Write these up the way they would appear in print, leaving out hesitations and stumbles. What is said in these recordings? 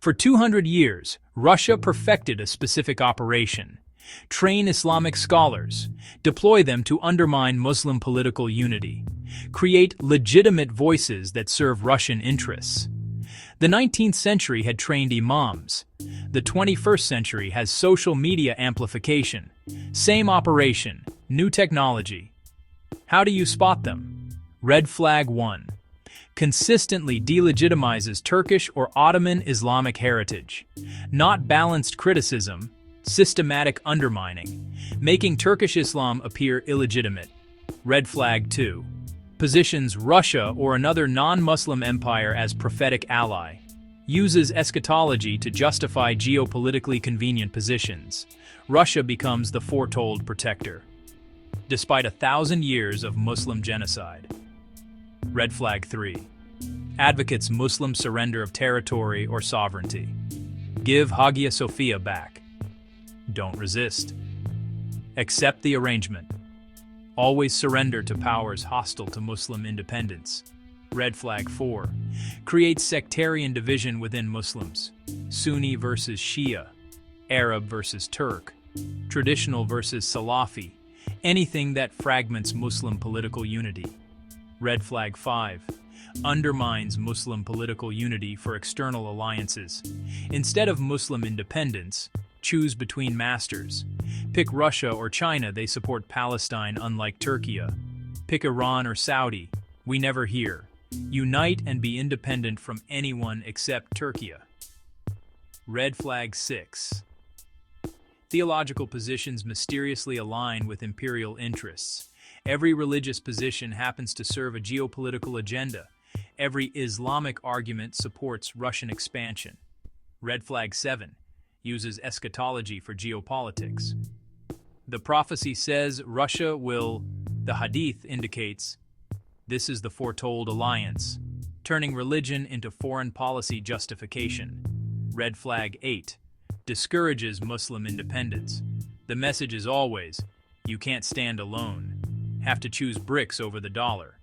For 200 years, Russia perfected a specific operation: train Islamic scholars, deploy them to undermine Muslim political unity, create legitimate voices that serve Russian interests. The 19th century had trained imams. The 21st century has social media amplification. Same operation, new technology. How do you spot them? Red flag 1. Consistently delegitimizes Turkish or Ottoman Islamic heritage. Not balanced criticism, systematic undermining, making Turkish Islam appear illegitimate. Red flag 2. Positions Russia or another non-Muslim empire as prophetic ally. Uses eschatology to justify geopolitically convenient positions. Russia becomes the foretold protector, despite 1,000 years of Muslim genocide. Red flag 3. Advocates Muslim surrender of territory or sovereignty. Give Hagia Sophia back. Don't resist. Accept the arrangement. Always surrender to powers hostile to Muslim independence. Red flag 4. Creates sectarian division within Muslims. Sunni versus Shia. Arab versus Turk. Traditional versus Salafi. Anything that fragments Muslim political unity. Red flag 5. Undermines Muslim political unity for external alliances. Instead of Muslim independence, choose between masters. Pick Russia or China, they support Palestine unlike Turkey. Pick Iran or Saudi, we never hear. Unite and be independent from anyone except Turkey. Red flag 6. Theological positions mysteriously align with imperial interests. Every religious position happens to serve a geopolitical agenda. Every Islamic argument supports Russian expansion. Red flag 7. Uses eschatology for geopolitics. The prophecy says Russia will, the hadith indicates, this is the foretold alliance, turning religion into foreign policy justification. Red flag 8. Discourages Muslim independence. The message is always, you can't stand alone. Have to choose bricks over the dollar.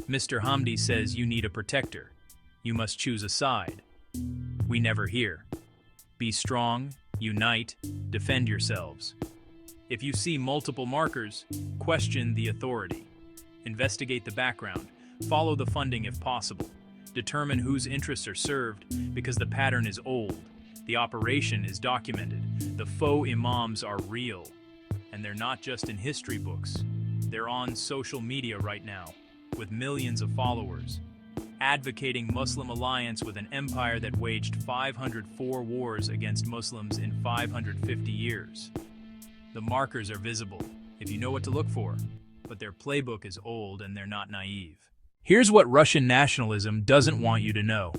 Mr. Hamdi says you need a protector. You must choose a side. We never hear. Be strong, unite, defend yourselves. If you see multiple markers, question the authority. Investigate the background. Follow the funding if possible. Determine whose interests are served, because the pattern is old. The operation is documented. The faux imams are real. And they're not just in history books. They're on social media right now, with millions of followers, advocating Muslim alliance with an empire that waged 504 wars against Muslims in 550 years. The markers are visible, if you know what to look for, but their playbook is old and they're not naive. Here's what Russian nationalism doesn't want you to know.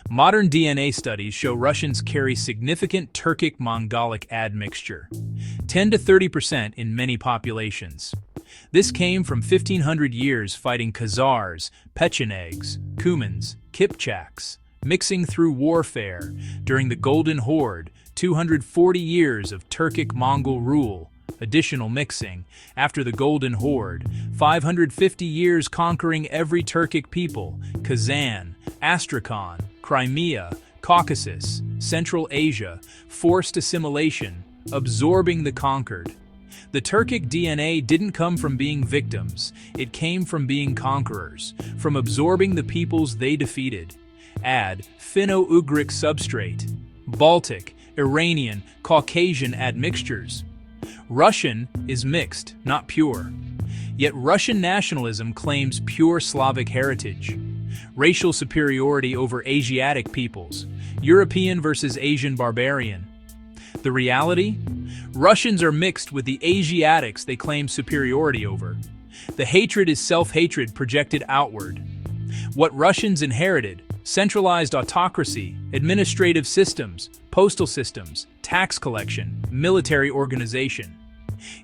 Modern DNA studies show Russians carry significant Turkic-Mongolic admixture, 10 to 30% in many populations. This came from 1,500 years fighting Khazars, Pechenegs, Cumans, Kipchaks, mixing through warfare during the Golden Horde, 240 years of Turkic-Mongol rule, additional mixing, after the Golden Horde, 550 years conquering every Turkic people, Kazan, Astrakhan, Crimea, Caucasus, Central Asia, forced assimilation, absorbing the conquered. The Turkic DNA didn't come from being victims, it came from being conquerors, from absorbing the peoples they defeated. Add Finno-Ugric substrate, Baltic, Iranian, Caucasian admixtures. Russian is mixed, not pure. Yet Russian nationalism claims pure Slavic heritage. Racial superiority over Asiatic peoples, European versus Asian barbarian. The reality? Russians are mixed with the Asiatics they claim superiority over. The hatred is self-hatred projected outward. What Russians inherited: centralized autocracy, administrative systems, postal systems, tax collection, military organization.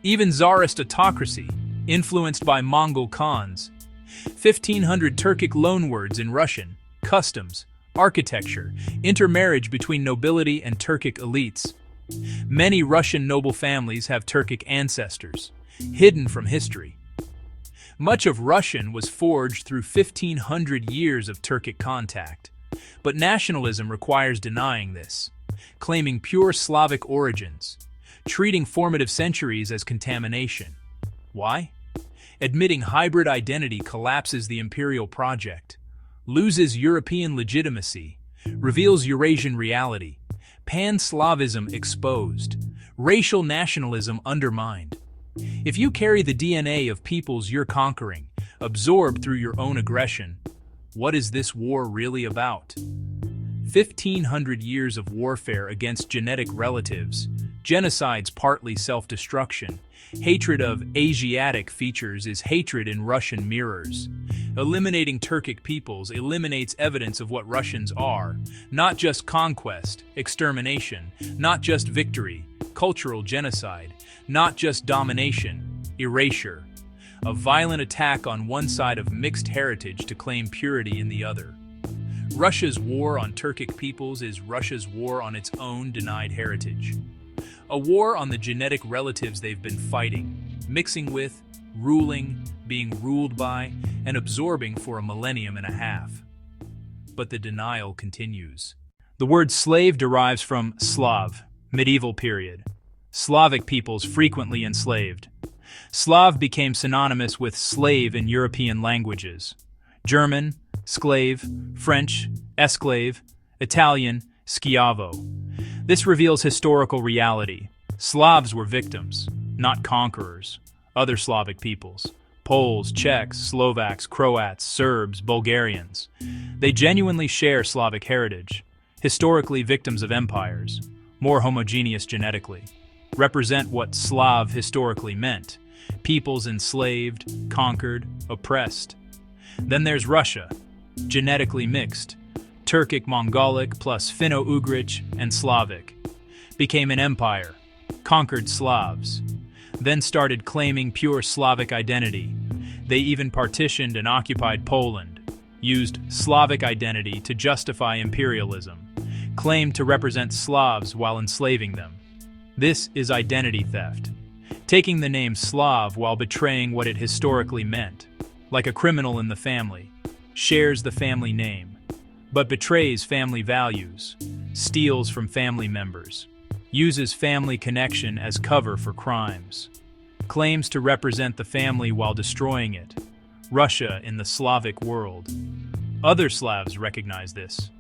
Even Tsarist autocracy, influenced by Mongol Khans. 1,500 Turkic loanwords in Russian, customs, architecture, intermarriage between nobility and Turkic elites. Many Russian noble families have Turkic ancestors, hidden from history. Much of Russian was forged through 1,500 years of Turkic contact. But nationalism requires denying this, claiming pure Slavic origins, treating formative centuries as contamination. Why? Admitting hybrid identity collapses the imperial project, loses European legitimacy, reveals Eurasian reality, Pan-Slavism exposed, racial nationalism undermined. If you carry the DNA of peoples you're conquering, absorbed through your own aggression, what is this war really about? 1,500 years of warfare against genetic relatives, genocides partly self-destruction, hatred of Asiatic features is hatred in Russian mirrors. Eliminating Turkic peoples eliminates evidence of what Russians are, not just conquest, extermination, not just victory, cultural genocide, not just domination, erasure. A violent attack on one side of mixed heritage to claim purity in the other. Russia's war on Turkic peoples is Russia's war on its own denied heritage. A war on the genetic relatives they've been fighting, mixing with, ruling, being ruled by, and absorbing for a millennium and a half. But the denial continues. The word slave derives from Slav, medieval period. Slavic peoples frequently enslaved. Slav became synonymous with slave in European languages. German, sklave, French, esclave, Italian, schiavo. This reveals historical reality. Slavs were victims, not conquerors. Other Slavic peoples, Poles, Czechs, Slovaks, Croats, Serbs, Bulgarians. They genuinely share Slavic heritage, historically victims of empires, more homogeneous genetically, represent what Slav historically meant, peoples enslaved, conquered, oppressed. Then there's Russia, genetically mixed, Turkic Mongolic plus Finno-Ugric and Slavic, became an empire, conquered Slavs, then started claiming pure Slavic identity. They even partitioned and occupied Poland, used Slavic identity to justify imperialism, claimed to represent Slavs while enslaving them. This is identity theft, taking the name Slav while betraying what it historically meant, like a criminal in the family, shares the family name, but betrays family values, steals from family members, uses family connection as cover for crimes, claims to represent the family while destroying it. Russia in the Slavic world. Other Slavs recognize this.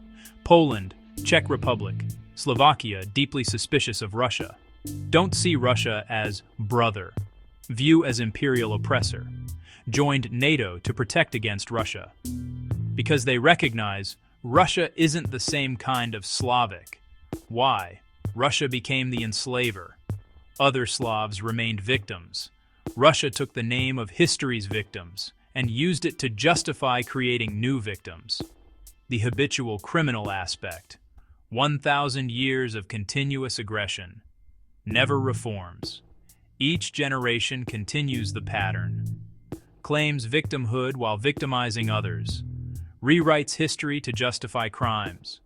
Poland, Czech Republic, Slovakia deeply suspicious of Russia. Don't see Russia as brother. View as imperial oppressor. Joined NATO to protect against Russia. Because they recognize Russia isn't the same kind of Slavic. Why? Russia became the enslaver. Other Slavs remained victims. Russia took the name of history's victims and used it to justify creating new victims. The habitual criminal aspect. 1,000 years of continuous aggression. Never reforms. Each generation continues the pattern. Claims victimhood while victimizing others. Rewrites history to justify crimes.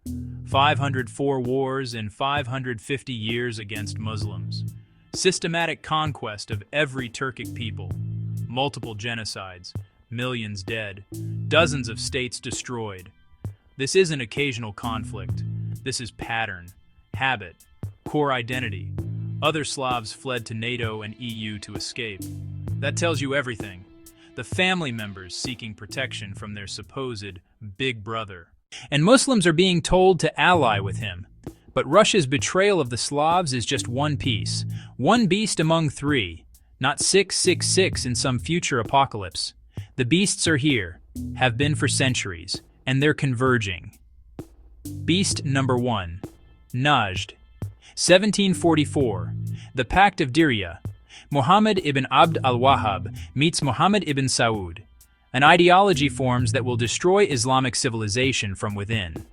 504 wars in 550 years against Muslims. Systematic conquest of every Turkic people. Multiple genocides. Millions dead. Dozens of states destroyed. This isn't occasional conflict. This is pattern, habit, core identity. Other Slavs fled to NATO and EU to escape. That tells you everything. The family members seeking protection from their supposed big brother. And Muslims are being told to ally with him. But Russia's betrayal of the Slavs is just one piece. One beast among three. Not 666 in some future apocalypse. The beasts are here, have been for centuries, and they're converging. Beast number 1. Najd. 1744. The Pact of Diriyah. Muhammad ibn Abd al-Wahhab meets Muhammad ibn Saud. An ideology forms that will destroy Islamic civilization from within.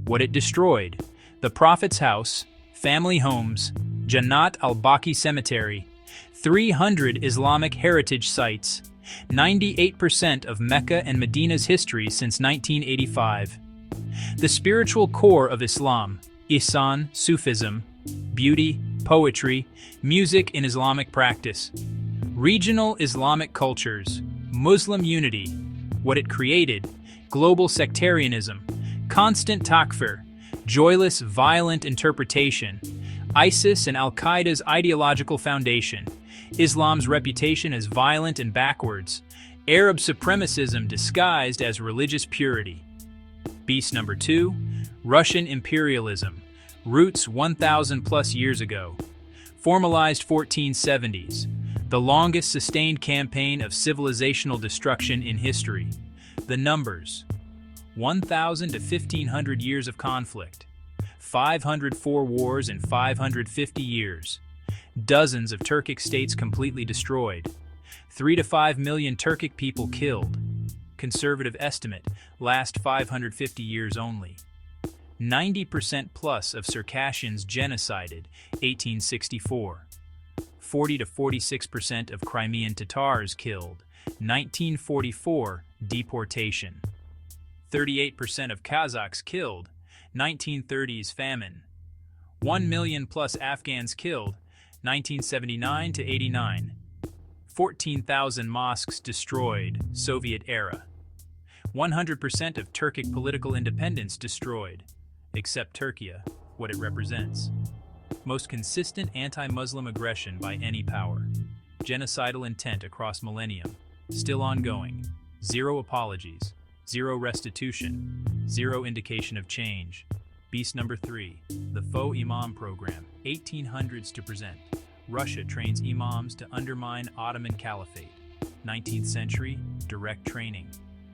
What it destroyed: the Prophet's house, family homes, Jannat al-Baqi Cemetery, 300 Islamic heritage sites, 98% of Mecca and Medina's history since 1985. The spiritual core of Islam, Ihsan, Sufism, beauty, poetry, music in Islamic practice. Regional Islamic cultures, Muslim unity, what it created, global sectarianism, Constant takfir, joyless, violent interpretation. ISIS and Al-Qaeda's ideological foundation. Islam's reputation as violent and backwards. Arab supremacism disguised as religious purity. Beast number 2, Russian imperialism. Roots 1,000 plus years ago. Formalized 1470s. The longest sustained campaign of civilizational destruction in history. The numbers: 1,000 to 1,500 years of conflict. 504 wars in 550 years. Dozens of Turkic states completely destroyed. 3 to 5 million Turkic people killed. Conservative estimate, last 550 years only. 90% plus of Circassians genocided, 1864. 40 to 46% of Crimean Tatars killed, 1944, deportation. 38% of Kazakhs killed, 1930s famine. 1 million plus Afghans killed, 1979 to 89. 14,000 mosques destroyed, Soviet era. 100% of Turkic political independence destroyed, except Turkey, what it represents. Most consistent anti-Muslim aggression by any power. Genocidal intent across millennium, still ongoing. Zero apologies, zero restitution, zero indication of change. Beast number 3, the Faux Imam program, 1800s to present. Russia trains imams to undermine Ottoman Caliphate. 19th century, direct training.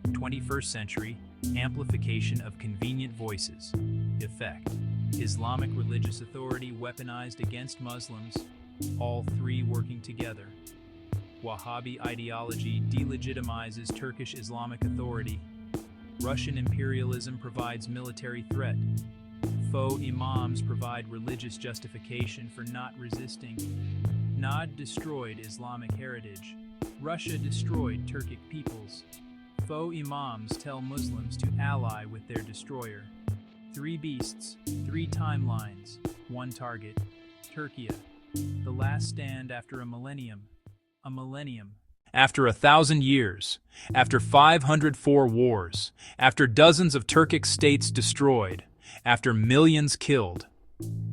21st century, amplification of convenient voices. Effect: Islamic religious authority weaponized against Muslims, all three working together. Wahhabi ideology delegitimizes Turkish Islamic authority. Russian imperialism provides military threat. Faux imams provide religious justification for not resisting. Nod destroyed Islamic heritage. Russia destroyed Turkic peoples. Faux imams tell Muslims to ally with their destroyer. 3 beasts, 3 timelines, 1 target. Turkey. The last stand after a millennium. A millennium. After 1,000 years, after 504 wars, after dozens of Turkic states destroyed, after millions killed,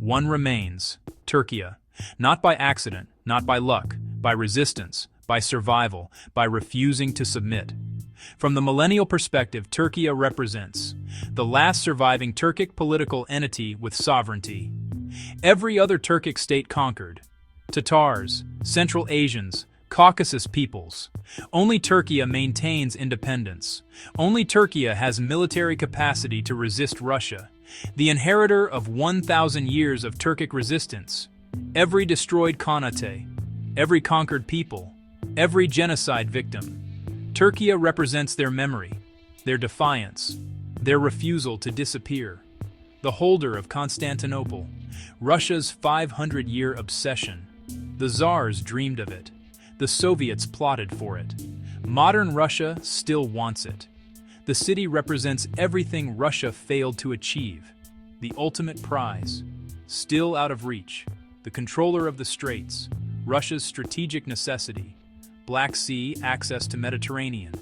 one remains, Turkey. Not by accident, not by luck, by resistance, by survival, by refusing to submit. From the millennial perspective, Turkey represents the last surviving Turkic political entity with sovereignty. Every other Turkic state conquered. Tatars, Central Asians, Caucasus peoples. Only Turkey maintains independence. Only Turkey has military capacity to resist Russia, the inheritor of 1,000 years of Turkic resistance. Every destroyed Khanate, every conquered people, every genocide victim. Turkey represents their memory, their defiance, their refusal to disappear. The holder of Constantinople, Russia's 500-year obsession. The Tsars dreamed of it. The Soviets plotted for it. Modern Russia still wants it. The city represents everything Russia failed to achieve. The ultimate prize, still out of reach. The controller of the straits, Russia's strategic necessity. Black Sea access to Mediterranean.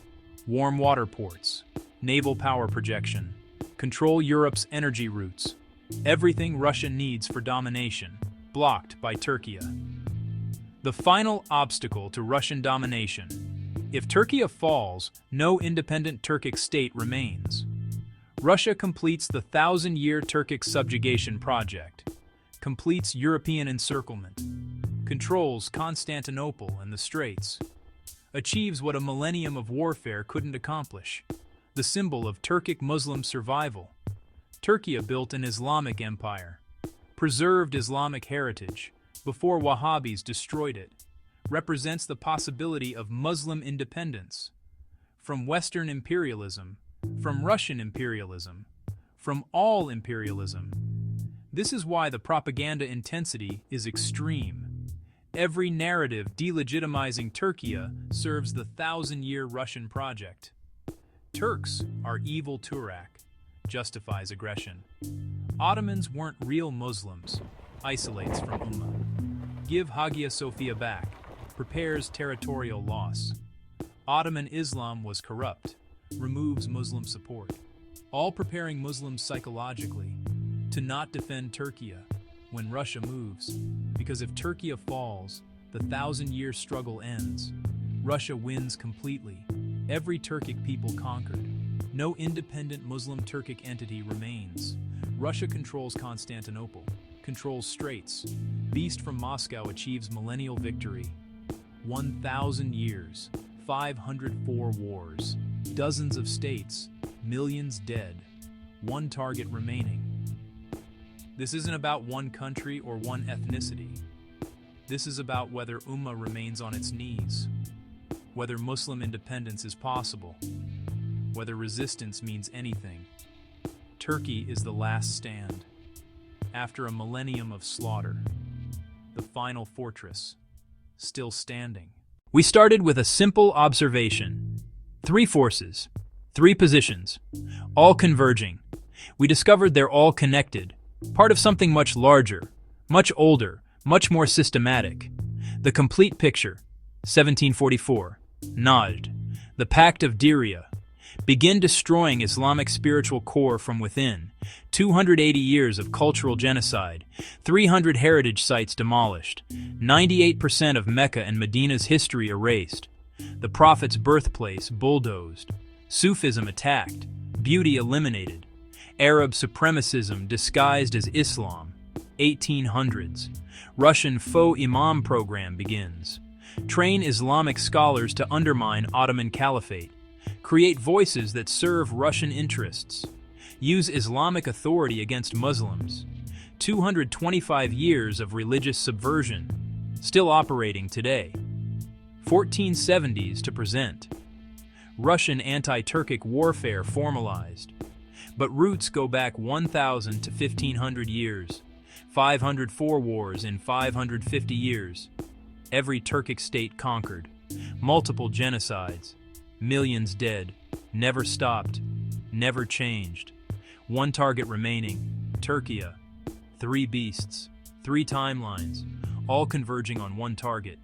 Warm water ports. Naval power projection. Control Europe's energy routes. Everything Russia needs for domination, blocked by Turkey. The final obstacle to Russian domination. If Turkey falls, no independent Turkic state remains. Russia completes the 1,000-year Turkic subjugation project, completes European encirclement, controls Constantinople and the Straits, achieves what a millennium of warfare couldn't accomplish, the symbol of Turkic Muslim survival. Turkey built an Islamic empire, preserved Islamic heritage, before Wahhabis destroyed it, represents the possibility of Muslim independence. From Western imperialism, from Russian imperialism, from all imperialism. This is why the propaganda intensity is extreme. Every narrative delegitimizing Turkey serves the 1,000-year Russian project. Turks are evil Turak, justifies aggression. Ottomans weren't real Muslims, isolates from Ummah. Give Hagia Sophia back, prepares territorial loss. Ottoman Islam was corrupt, removes Muslim support. all preparing Muslims psychologically to not defend Turkey when Russia moves, because if Turkey falls, the 1,000-year struggle ends. Russia wins completely. Every Turkic people conquered. No independent Muslim Turkic entity remains. Russia controls Constantinople, controls Straits. Beast from Moscow achieves millennial victory. 1,000 years, 504 wars, dozens of states, millions dead, one target remaining. This isn't about one country or one ethnicity. This is about whether Ummah remains on its knees, whether Muslim independence is possible, whether resistance means anything. Turkey is the last stand. After a millennium of slaughter, the final fortress, still standing. We started with a simple observation. 3 forces, 3 positions, all converging. We discovered they're all connected, part of something much larger, much older, much more systematic. The complete picture, 1744, Najd, the Pact of Diriyah, begin destroying Islamic spiritual core from within, 280 years of cultural genocide, 300 heritage sites demolished, 98% of Mecca and Medina's history erased, the Prophet's birthplace bulldozed, Sufism attacked, beauty eliminated, Arab supremacism disguised as Islam, 1800s, Russian Faux Imam program begins, train Islamic scholars to undermine Ottoman Caliphate, create voices that serve Russian interests, use Islamic authority against Muslims, 225 years of religious subversion, still operating today, 1470s to present, Russian anti-Turkic warfare formalized, but roots go back 1,000 to 1,500 years, 504 wars in 550 years, every Turkic state conquered, multiple genocides, millions dead, never stopped, never changed. One target remaining, Turkey. 3 beasts, 3 timelines, all converging on one target.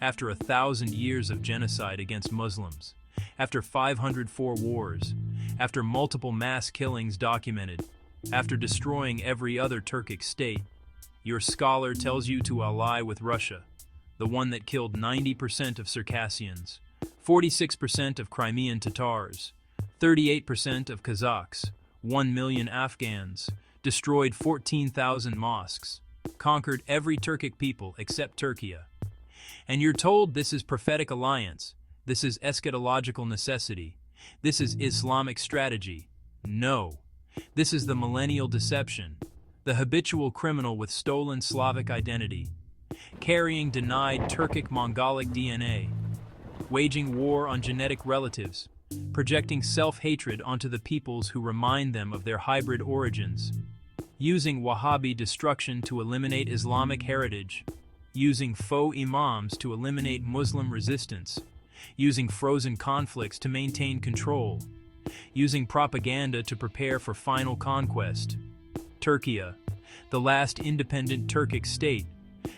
After 1,000 years of genocide against Muslims, after 504 wars, after multiple mass killings documented, after destroying every other Turkic state, your scholar tells you to ally with Russia, the one that killed 90% of Circassians, 46% of Crimean Tatars, 38% of Kazakhs, 1 million Afghans, destroyed 14,000 mosques, conquered every Turkic people except Turkey. And you're told this is prophetic alliance, this is eschatological necessity, this is Islamic strategy. No, this is the millennial deception, the habitual criminal with stolen Slavic identity, carrying denied Turkic Mongolic DNA, waging war on genetic relatives, projecting self-hatred onto the peoples who remind them of their hybrid origins, using Wahhabi destruction to eliminate Islamic heritage, using faux imams to eliminate Muslim resistance, using frozen conflicts to maintain control, using propaganda to prepare for final conquest. Turkey, the last independent Turkic state,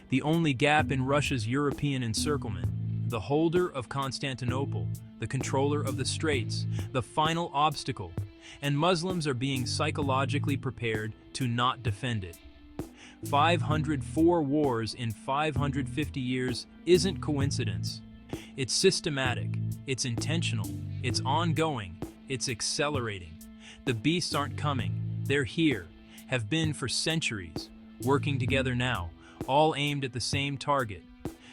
the only gap in Russia's European encirclement, the holder of Constantinople, the controller of the Straits, the final obstacle, and Muslims are being psychologically prepared to not defend it. 504 wars in 550 years isn't coincidence. It's systematic, it's intentional, it's ongoing, it's accelerating. The beasts aren't coming, they're here, have been for centuries, working together now, all aimed at the same target.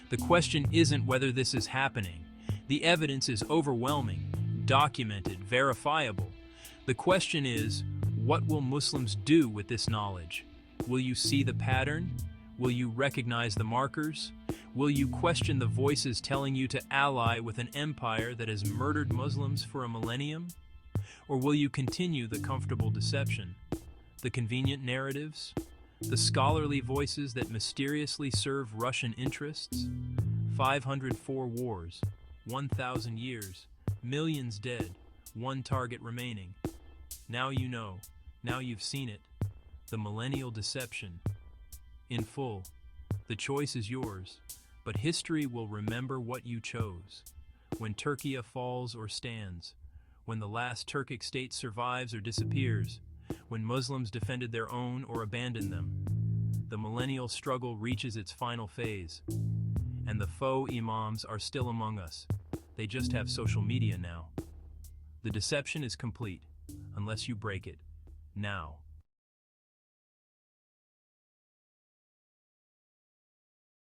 The question isn't whether this is happening. The evidence is overwhelming, documented, verifiable. The question is, what will Muslims do with this knowledge? Will you see the pattern? Will you recognize the markers? Will you question the voices telling you to ally with an empire that has murdered Muslims for a millennium? Or will you continue the comfortable deception, the convenient narratives, the scholarly voices that mysteriously serve Russian interests? 504 wars, 1,000 years, millions dead, one target remaining. Now you know, now you've seen it, the millennial deception. In full, the choice is yours, but history will remember what you chose. When Turkey falls or stands, when the last Turkic state survives or disappears, when Muslims defended their own or abandoned them. The millennial struggle reaches its final phase, and the faux imams are still among us. They just have social media now. The deception is complete, unless you break it. Now.